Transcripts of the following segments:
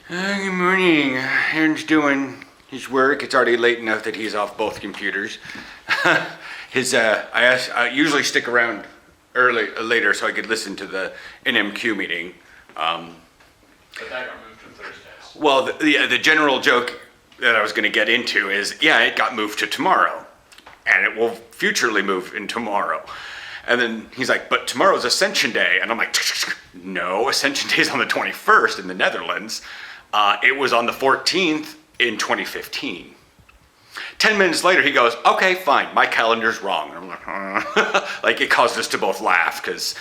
Good morning. Aaron's doing his work. It's already late enough that he's off both computers. I usually stick around later so I could listen to the NMQ meeting. But that got moved to Thursdays. Well, the general joke that I was going to get into is, yeah, it got moved to tomorrow, and it will futurely move in tomorrow. And then he's like, but tomorrow's Ascension Day. And I'm like, no, Ascension Day is on the 21st in the Netherlands. It was on the 14th in 2015. 10 minutes later, he goes, okay, fine, my calendar's wrong. And I'm like, like it caused us to both laugh because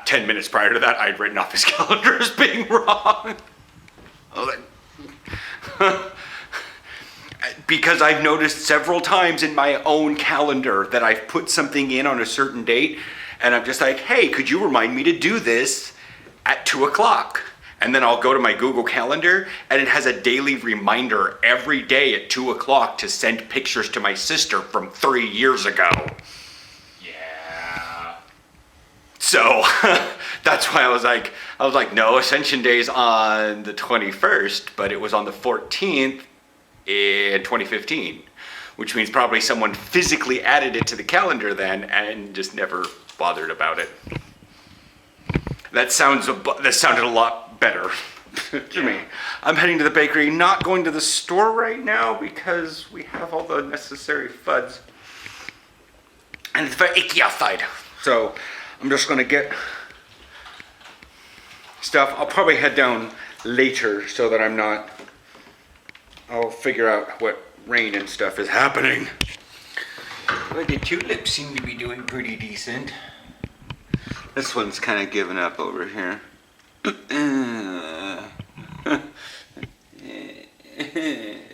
10 minutes prior to that, I'd written off his calendar as being wrong. I was like, because I've noticed several times in my own calendar that I've put something in on a certain date, and I'm just like, hey, could you remind me to do this at 2 o'clock? And then I'll go to my Google Calendar, and it has a daily reminder every day at 2 o'clock to send pictures to my sister from 3 years ago. Yeah. So that's why I was like, no, Ascension Day's on the 21st, but it was on the 14th in 2015, which means probably someone physically added it to the calendar then and just never bothered about it. That sounded a lot better to me. I'm heading to the bakery, not going to the store right now because we have all the necessary FUDs. And it's very icky outside. So I'm just gonna get stuff. I'll probably head down later so that I'll figure out what rain and stuff is happening. But the tulips seem to be doing pretty decent. This one's kind of giving up over here.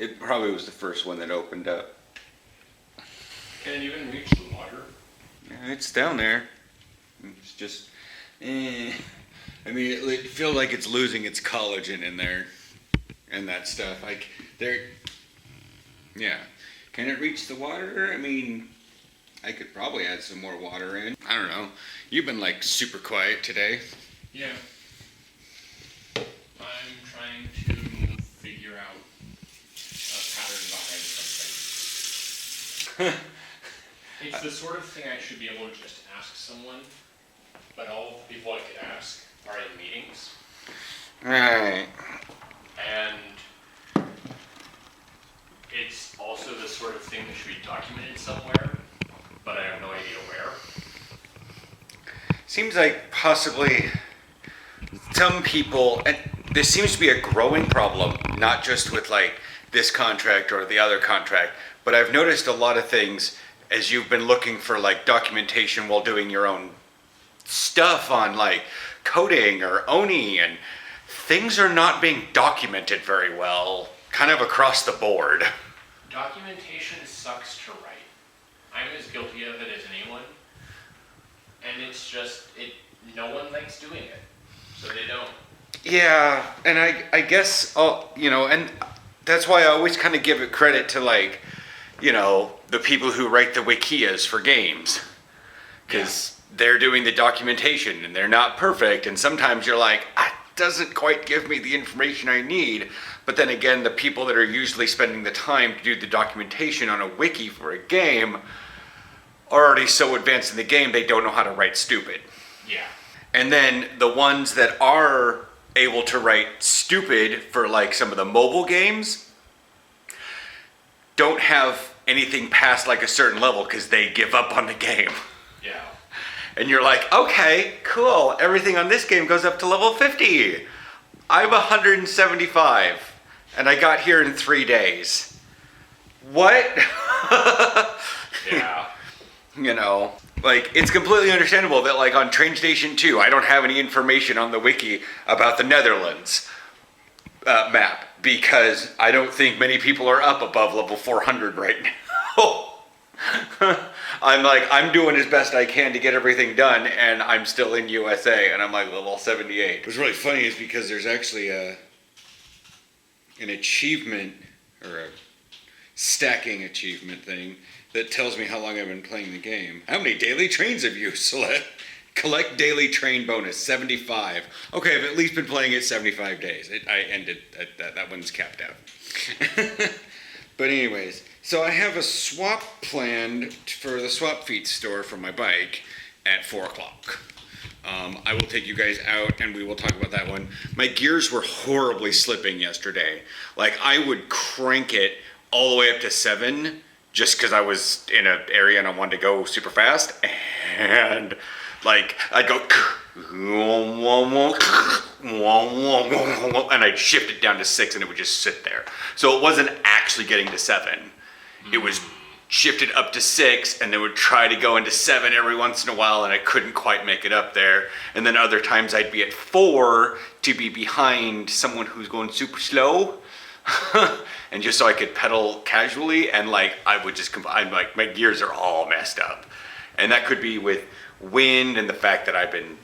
It probably was the first one that opened up. Can it even reach the water? It's down there. It's just, I mean, it feels like it's losing its collagen in there and that stuff. Like, yeah. Can it reach the water? I mean, I could probably add some more water in. I don't know. You've been like super quiet today. Yeah. I'm trying to figure out a pattern behind something. It's the sort of thing I should be able to just ask someone, but all the people I could ask are in meetings. Right. And it's also the sort of thing that should be documented somewhere, but I have no idea where. Seems like possibly some people, and this seems to be a growing problem, not just with like this contract or the other contract, but I've noticed a lot of things as you've been looking for like documentation while doing your own stuff on like coding or Oni, and things are not being documented very well, kind of across the board. Documentation sucks to write. I'm as guilty of it as anyone. And it's just, no one likes doing it. So they don't. Yeah, and I guess, and that's why I always kind of give it credit to like, the people who write the wikias for games. Because they're doing the documentation and they're not perfect. And sometimes you're like, it doesn't quite give me the information I need. But then again, the people that are usually spending the time to do the documentation on a wiki for a game are already so advanced in the game they don't know how to write stupid. Yeah. And then the ones that are able to write stupid for like some of the mobile games don't have anything past like a certain level because they give up on the game. Yeah. And you're like, okay, cool. Everything on this game goes up to level 50. I'm 175 and I got here in 3 days. What? Yeah. Like, it's completely understandable that, like, on Train Station 2, I don't have any information on the wiki about the Netherlands map, because I don't think many people are up above level 400 right now. I'm doing as best I can to get everything done, and I'm still in USA, and I'm, like, level 78. What's really funny is because there's actually an achievement, or a stacking achievement thing, that tells me how long I've been playing the game. How many daily trains have you Collect daily train bonus, 75. Okay, I've at least been playing it 75 days. I ended, that one's capped out. But anyways, so I have a swap planned for the Swap Fiets store for my bike at 4 o'clock. I will take you guys out and we will talk about that one. My gears were horribly slipping yesterday. Like, I would crank it all the way up to 7 just because I was in an area and I wanted to go super fast. And like, I'd go, and I'd shift it down to 6 and it would just sit there. So it wasn't actually getting to 7. It was shifted up to 6 and then would try to go into 7 every once in a while and I couldn't quite make it up there. And then other times I'd be at 4 to be behind someone who's going super slow. And just so I could pedal casually, and like I would just I'm like, my gears are all messed up. And that could be with wind and the fact that I've been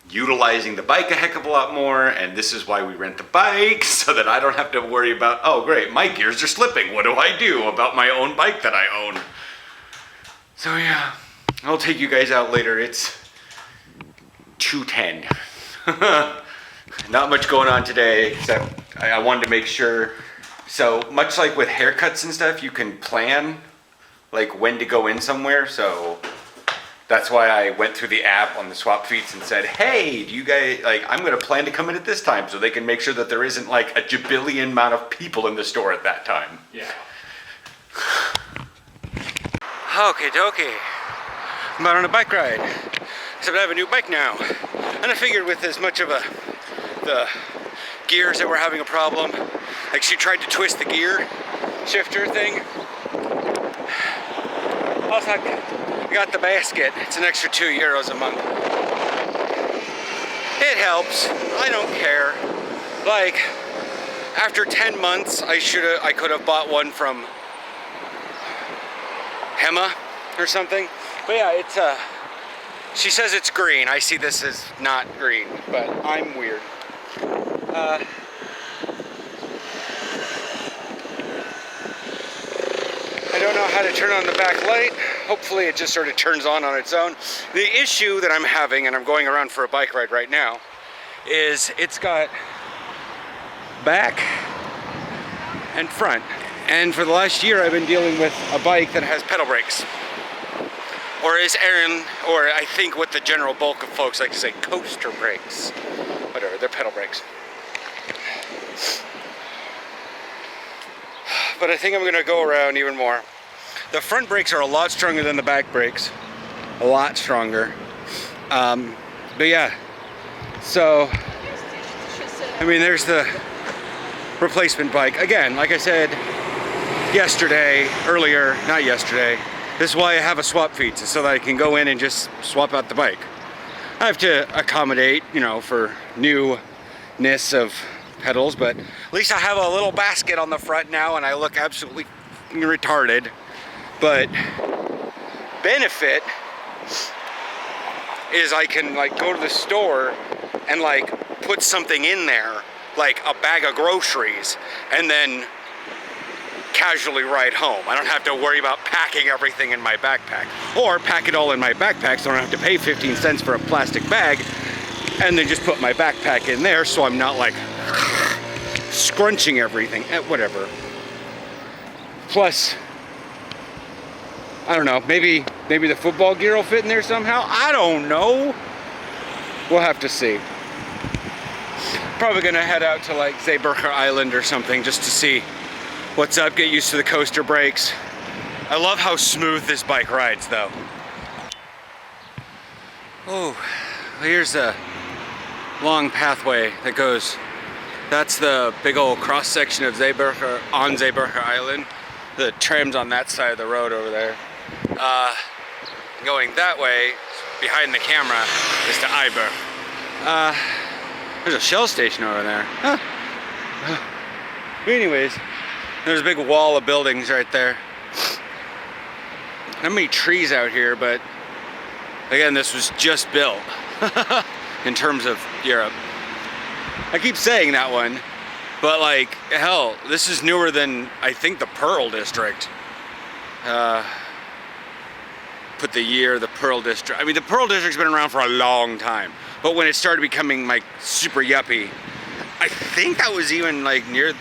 utilizing the bike a heck of a lot more, and this is why we rent the bike, so that I don't have to worry about, oh great, my gears are slipping, what do I do about my own bike that I own? So yeah, I'll take you guys out later. It's 2:10. Not much going on today, except I wanted to make sure. So much like with haircuts and stuff, you can plan like when to go in somewhere. So that's why I went through the app on the Swap Fiets and said, hey, do you guys, like, I'm going to plan to come in at this time, so they can make sure that there isn't like a jabillion amount of people in the store at that time. Yeah. Okay, dokie. I'm out on a bike ride. Except I have a new bike now. And I figured with as much of the gears that were having a problem, like she tried to twist the gear shifter thing. Also, I got the basket. It's an extra €2 a month. It helps. I don't care. Like, after 10 months, I could have bought one from Hema or something. But yeah, it's she says it's green. I see this as not green, but I'm weird. I don't know how to turn on the back light. Hopefully it just sort of turns on its own. The issue that I'm having, and I'm going around for a bike ride right now, is it's got back and front. And for the last year I've been dealing with a bike that has pedal brakes. Or as Aaron, or I think what the general bulk of folks like to say, coaster brakes. Whatever, they're pedal brakes. But I think I'm gonna go around even more. The front brakes are a lot stronger than the back brakes. A lot stronger. But yeah, so, I mean, there's the replacement bike. Again, like I said not yesterday, this is why I have a Swap Fiets, so that I can go in and just swap out the bike. I have to accommodate, you know, for newness of pedals, but at least I have a little basket on the front now and I look absolutely retarded. But benefit is I can like go to the store and like put something in there, like a bag of groceries, and then casually ride home. I don't have to worry about packing everything in my backpack, or pack it all in my backpack so I don't have to pay 15 cents for a plastic bag and then just put my backpack in there so I'm not like scrunching everything, whatever. Plus, I don't know, maybe the football gear will fit in there somehow. I don't know. We'll have to see. Probably gonna head out to like Zeeburger Island or something just to see what's up, get used to the coaster brakes. I love how smooth this bike rides though. Oh, here's a long pathway that goes, that's the big old cross section of Zeeburger Island. The tram's on that side of the road over there. Going that way, behind the camera, is to Iber. There's a Shell station over there. Huh. Anyways, there's a big wall of buildings right there. Not many trees out here, but again, this was just built in terms of Europe. I keep saying that one, but like, hell, this is newer than, I think, the Pearl District. put the year the Pearl District. I mean, the Pearl District's been around for a long time, but when it started becoming like super yuppie, I think that was even like near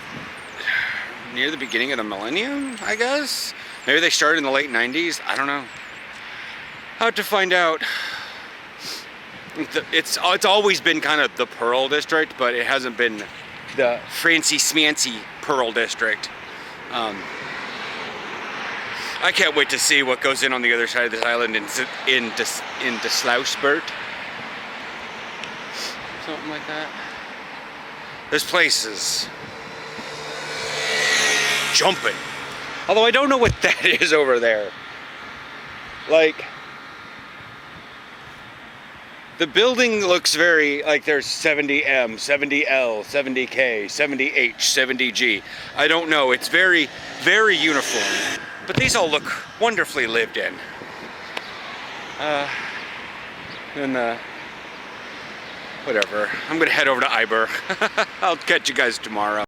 the beginning of the millennium, I guess. Maybe they started in the late 90s. I don't know. I'll have to find out. It's always been kind of the Pearl District, but it hasn't been the fancy smancy Pearl District. I can't wait to see what goes in on the other side of this island in Slausbert. Something like that. There's places. Jumping. Although I don't know what that is over there. Like, the building looks very, like there's 70M, 70L, 70K, 70H, 70G. I don't know. It's very, very uniform. But these all look wonderfully lived in. Whatever. I'm gonna head over to Iber. I'll catch you guys tomorrow.